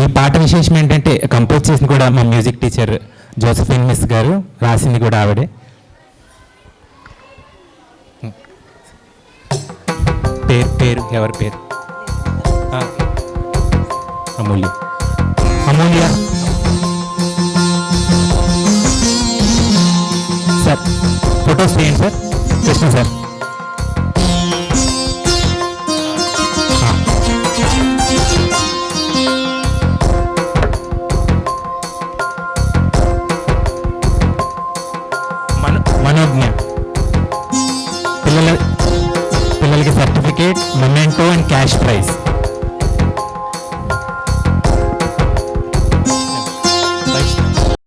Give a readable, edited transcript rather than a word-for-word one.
ఈ పాట విశేషం ఏంటంటే కంపోజ్ చేసింది కూడా మా మ్యూజిక్ టీచర్ జోసఫిన్ మిస్ గారు, రాసింది కూడా ఆవిడే. పేరు ఎవరి పేరు? అమూల్య. అమూల్య సార్, ఫొటోస్ తీయండి సార్. కృష్ణ సార్. మనోజ్ఞ. పిల్లలకి certificate, memento and cash praise.